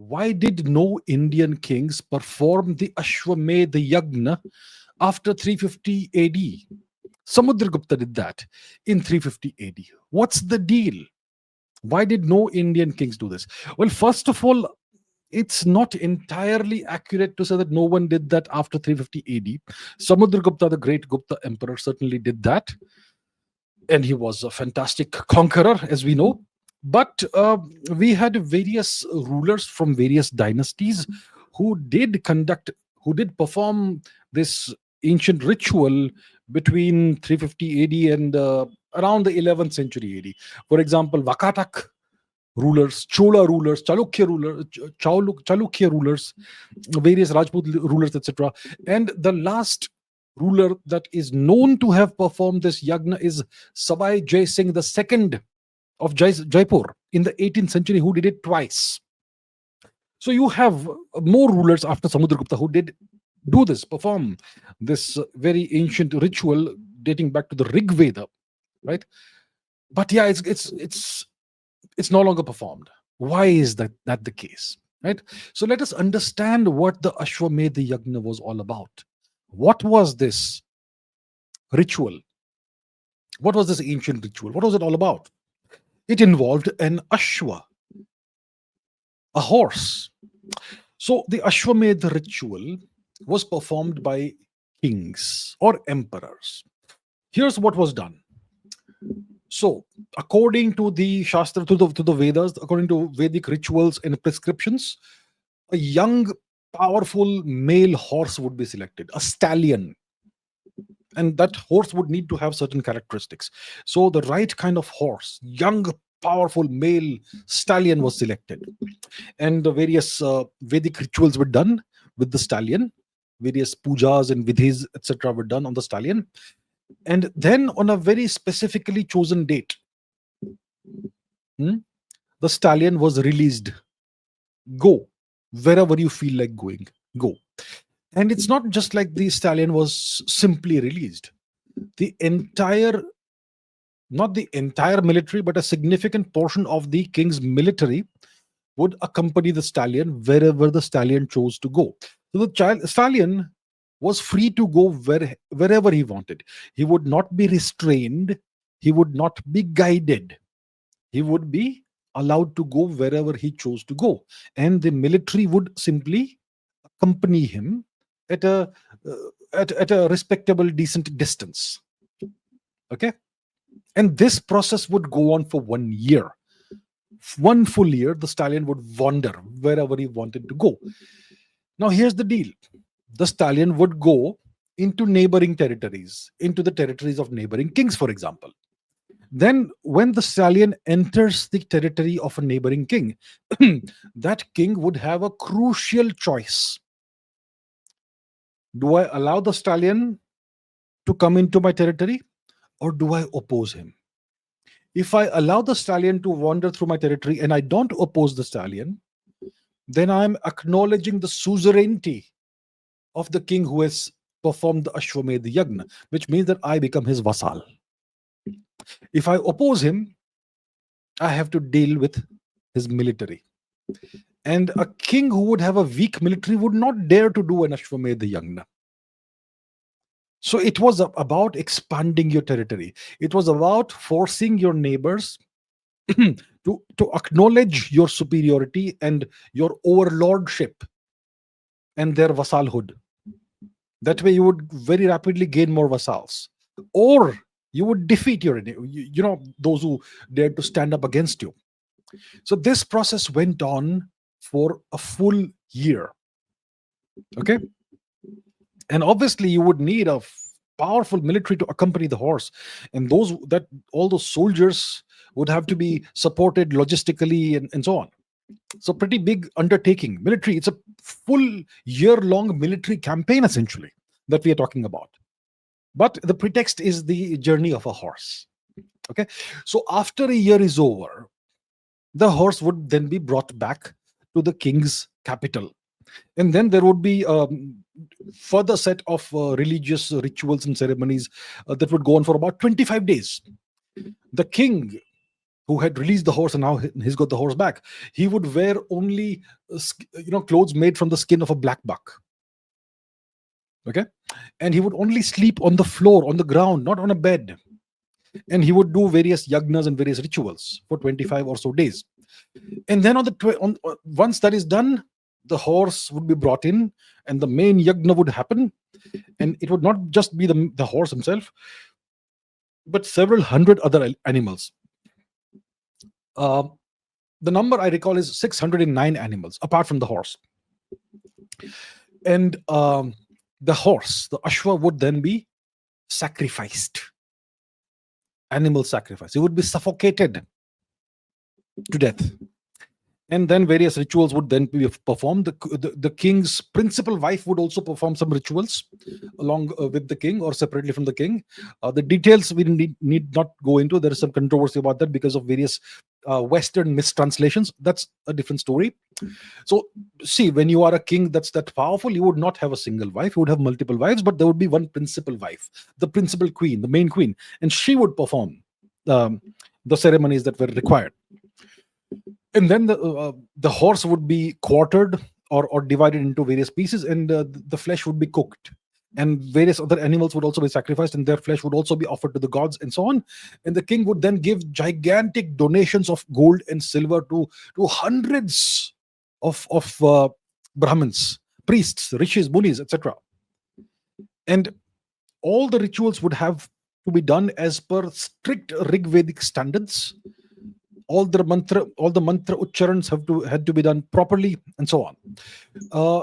why did no Indian kings perform the Ashwamedha Yagna after 350 AD? Samudragupta did that in 350 AD. What's the deal? Why did no Indian kings do this? Well, first of all, it's not entirely accurate to say that no one did that after 350 AD. Samudragupta, the great Gupta emperor, certainly did that, and he was a fantastic conqueror, as we know. But we had various rulers from various dynasties who did conduct, who did perform this ancient ritual between 350 AD and around the 11th century AD. For example, Vakatak rulers, Chola rulers, Chalukya rulers, various Rajput rulers, etc. And the last ruler that is known to have performed this yagna is Savai Jai Singh II of Jaipur in the 18th century, who did it twice. So you have more rulers after Samudragupta who did do this, perform this very ancient ritual dating back to the Rig Veda, right? But yeah, it's no longer performed. Why is that the case, right? So let us understand what the Ashwamedha Yagna was all about. What was this ritual? What was this ancient ritual? What was it all about? It involved an Ashwa, a horse. So the Ashwamedha ritual was performed by kings or emperors. Here's what was done. So, according to the Shastra, to the Vedas, according to Vedic rituals and prescriptions, a young, powerful male horse would be selected, a stallion. And that horse would need to have certain characteristics. So, the right kind of horse, young, powerful male stallion was selected. And the various Vedic rituals were done with the stallion. Various pujas and vidhis, etc., were done on the stallion. And then on a very specifically chosen date, the stallion was released. Go wherever you feel like going. Go. And it's not just like the stallion was simply released. The entire, not the entire military, but a significant portion of the king's military would accompany the stallion wherever the stallion chose to go. So the stallion was free to go wherever he wanted. He would not be restrained. He would not be guided. He would be allowed to go wherever he chose to go. And the military would simply accompany him at a respectable, decent distance. Okay? And this process would go on for 1 year. 1 full year, the stallion would wander wherever he wanted to go. Now, here's the deal. The stallion would go into neighboring territories, into the territories of neighboring kings, for example. Then, when the stallion enters the territory of a neighboring king, that king would have a crucial choice. Do I allow the stallion to come into my territory, or do I oppose him? If I allow the stallion to wander through my territory and I don't oppose the stallion, then I'm acknowledging the suzerainty of the king who has performed the Ashwamedha Yagna, which means that I become his vassal. If I oppose him, I have to deal with his military. And a king who would have a weak military would not dare to do an Ashwamedha Yagna. So it was about expanding your territory. It was about forcing your neighbors to acknowledge your superiority and your overlordship and their vassalhood. That way you would very rapidly gain more vassals. Or you would defeat your, those who dared to stand up against you. So this process went on for a full year. Okay? And obviously you would need a powerful military to accompany the horse. And all those soldiers would have to be supported logistically and so on. So pretty big undertaking. Military, it's a full year-long military campaign, essentially, that we are talking about. But the pretext is the journey of a horse. Okay. So after a year is over, the horse would then be brought back to the king's capital. And then there would be a further set of religious rituals and ceremonies that would go on for about 25 days. The king who had released the horse and now he's got the horse back. He would wear only clothes made from the skin of a black buck. Okay, and he would only sleep on the floor, on the ground, not on a bed. And he would do various yagnas and various rituals for 25 or so days. And then once that is done, the horse would be brought in, and the main yagna would happen. And it would not just be the horse himself, but several hundred other animals. The number I recall is 609 animals, apart from the horse. And the horse, the Ashwa, would then be sacrificed. Animal sacrifice. It would be suffocated to death. And then various rituals would then be performed. The king's principal wife would also perform some rituals along with the king or separately from the king. The details we need not go into. There is some controversy about that because of various Western mistranslations. That's a different story. So, see, when you are a king that's that powerful, you would not have a single wife. You would have multiple wives, but there would be one principal wife, the principal queen, the main queen, and she would perform the ceremonies that were required. And then the horse would be quartered or divided into various pieces, and the flesh would be cooked. And various other animals would also be sacrificed, and their flesh would also be offered to the gods, and so on. And the king would then give gigantic donations of gold and silver to hundreds of Brahmins, priests, rishis, munis, etc. And all the rituals would have to be done as per strict Rig Vedic standards. All the mantra ucharans had to be done properly, and so on.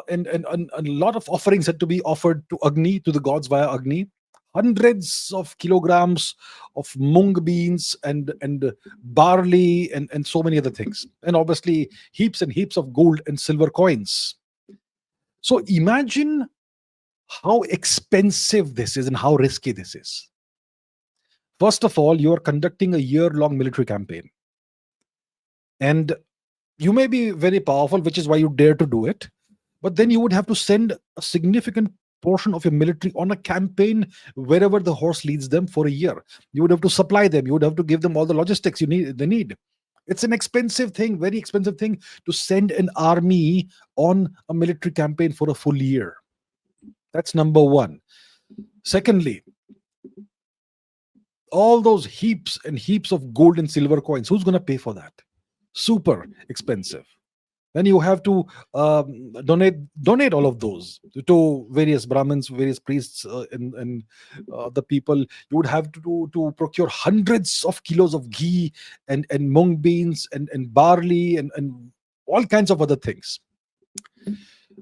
And a lot of offerings had to be offered to Agni, to the gods via Agni. Hundreds of kilograms of mung beans and barley and so many other things. And obviously heaps and heaps of gold and silver coins. So imagine how expensive this is and how risky this is. First of all, you are conducting a year-long military campaign. And you may be very powerful, which is why you dare to do it. But then you would have to send a significant portion of your military on a campaign wherever the horse leads them for a year. You would have to supply them. You would have to give them all the logistics they need. It's an expensive thing, very expensive thing, to send an army on a military campaign for a full year. That's number one. Secondly, all those heaps and heaps of gold and silver coins, who's going to pay for that? Super expensive. Then you have to donate all of those to various Brahmins, various priests, and the people. You would have to procure hundreds of kilos of ghee and mung beans and barley and all kinds of other things.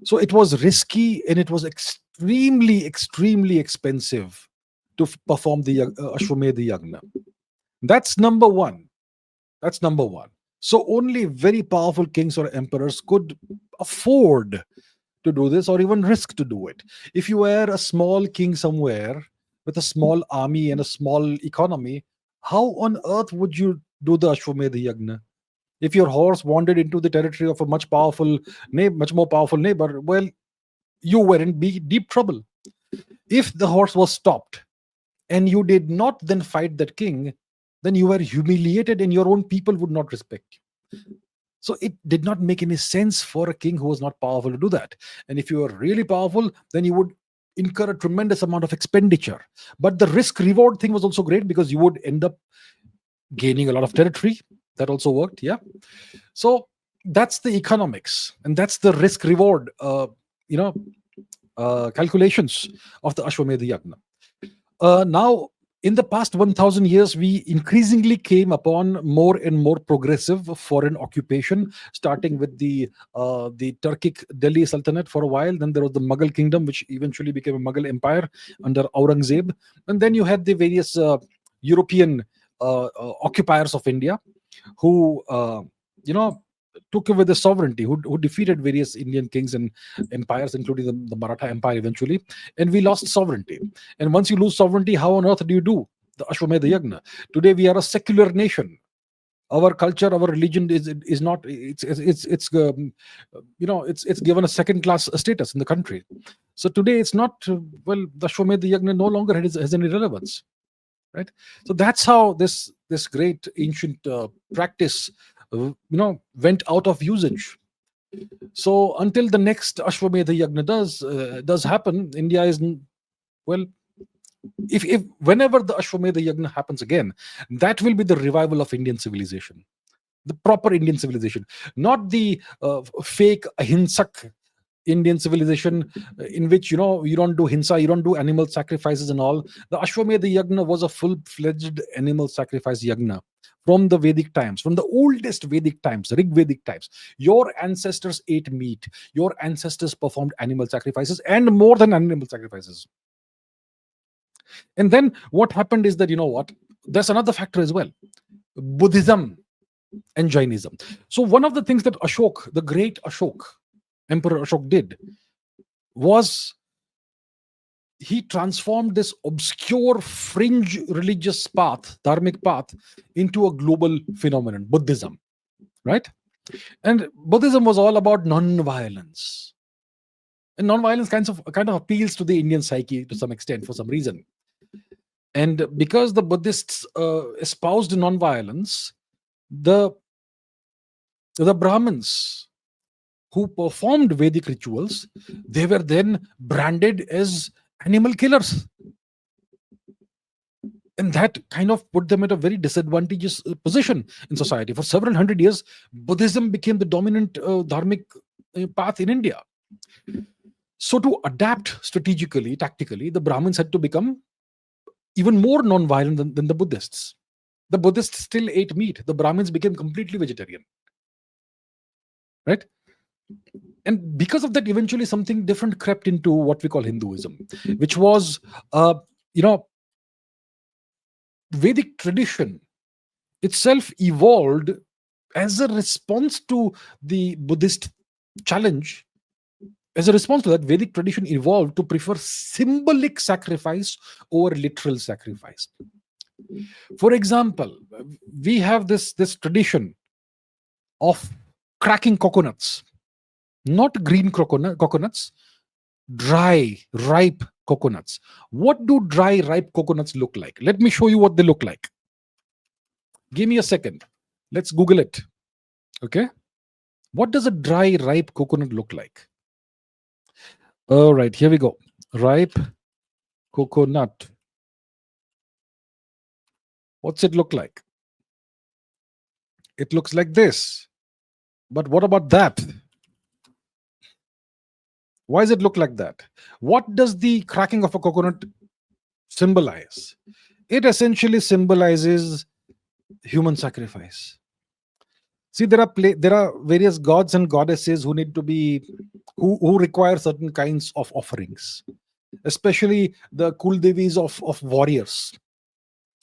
So it was risky, and it was extremely expensive to perform the Ashwamedha Yagna. That's number one. So only very powerful kings or emperors could afford to do this, or even risk to do it. If you were a small king somewhere with a small army and a small economy, how on earth would you do the Ashwamedha Yagna? If your horse wandered into the territory of a much more powerful neighbor, well, you were in deep trouble. If the horse was stopped and you did not then fight that king, then you were humiliated and your own people would not respect you. So it did not make any sense for a king who was not powerful to do that. And if you were really powerful, then you would incur a tremendous amount of expenditure. But the risk reward thing was also great, because you would end up gaining a lot of territory. That also worked. Yeah. So that's the economics, and that's the risk reward calculations of the Ashwamedha Yagna. Now, in the past 1,000 years, we increasingly came upon more and more progressive foreign occupation, starting with the Turkic Delhi Sultanate for a while. Then there was the Mughal kingdom, which eventually became a Mughal empire under Aurangzeb. And then you had the various European occupiers of India who, took away the sovereignty, who defeated various Indian kings and empires, including the Maratha Empire eventually, and we lost sovereignty. And once you lose sovereignty, how on earth do you do the Ashwamedha Yagna? Today we are a secular nation. Our culture, our religion is not. It's given a second class status in the country. So today it's not. The Ashwamedha Yagna no longer has any relevance. right? So that's how this great ancient practice, went out of usage. So until the next Ashwamedha Yagna does happen, India is well. If whenever the Ashwamedha Yagna happens again, that will be the revival of Indian civilization, the proper Indian civilization, not the fake ahimsak Indian civilization, in which you don't do hinsa, you don't do animal sacrifices and all. The Ashwamedha Yagna was a full-fledged animal sacrifice yagna from the Vedic times, from the oldest Vedic times, Rig Vedic times. Your ancestors ate meat. Your ancestors performed animal sacrifices and more than animal sacrifices. And then what happened is that, there's another factor as well: Buddhism and Jainism. So one of the things that Ashok, the great Ashok, Emperor Ashok, did was he transformed this obscure fringe religious path, dharmic path, into a global phenomenon, Buddhism, right? And Buddhism was all about non-violence. And non-violence kind of appeals to the Indian psyche to some extent for some reason. And because the Buddhists espoused non-violence, the Brahmins who performed Vedic rituals, they were then branded as animal killers. And that kind of put them at a very disadvantageous position in society. For several hundred years, Buddhism became the dominant dharmic path in India. So to adapt strategically, tactically, the Brahmins had to become even more non-violent than the Buddhists. The Buddhists still ate meat. The Brahmins became completely vegetarian. Right? And because of that, eventually something different crept into what we call Hinduism, which was, Vedic tradition itself evolved as a response to the Buddhist challenge. As a response to that, Vedic tradition evolved to prefer symbolic sacrifice over literal sacrifice. For example, we have this tradition of cracking coconuts, not green coconuts, dry, ripe coconuts. What do dry, ripe coconuts look like? Let me show you what they look like. Give me a second. Let's Google it. Okay. What does a dry, ripe coconut look like? All right, here we go. Ripe coconut. What's it look like? It looks like this. But what about that? Why does it look like that? What does the cracking of a coconut symbolize? It essentially symbolizes human sacrifice. See, there are various gods and goddesses who need to be who require certain kinds of offerings, especially the Kuldevis of warriors,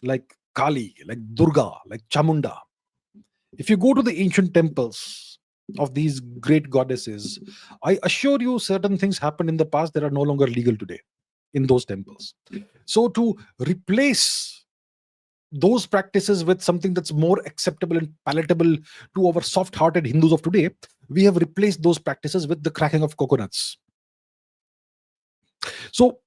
like Kali, like Durga, like Chamunda. If you go to the ancient temples of these great goddesses, I assure you certain things happened in the past that are no longer legal today in those temples. So to replace those practices with something that's more acceptable and palatable to our soft-hearted Hindus of today, we have replaced those practices with the cracking of coconuts. So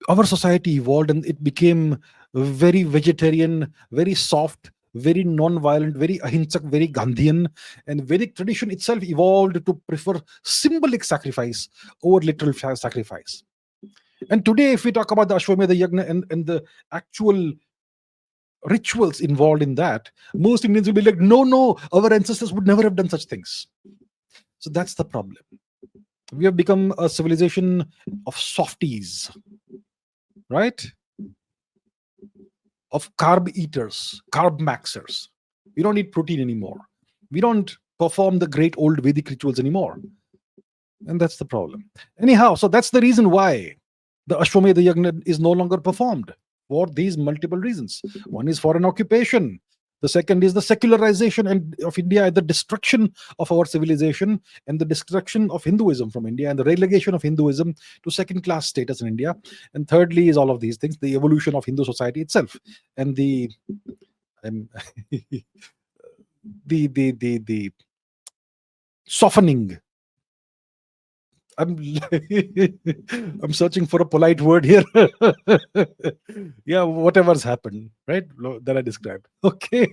our society evolved and it became very vegetarian, very soft, very non-violent, very ahimsak, very Gandhian. And Vedic tradition itself evolved to prefer symbolic sacrifice over literal sacrifice. And today, if we talk about the Ashwamedha Yagna and the actual rituals involved in that, most Indians will be like, no, our ancestors would never have done such things. So that's the problem. We have become a civilization of softies, right? Of carb eaters, carb maxers. We don't eat protein anymore. We don't perform the great old Vedic rituals anymore. And that's the problem. Anyhow, so that's the reason why the Ashwamedha Yagna is no longer performed, for these multiple reasons. One is foreign occupation. The second is the secularization of India, the destruction of our civilization, and the destruction of Hinduism from India, and the relegation of Hinduism to second-class status in India. And thirdly is all of these things: the evolution of Hindu society itself, and the the softening I'm I'm searching for a polite word here. Yeah, whatever's happened, right? That I described. Okay.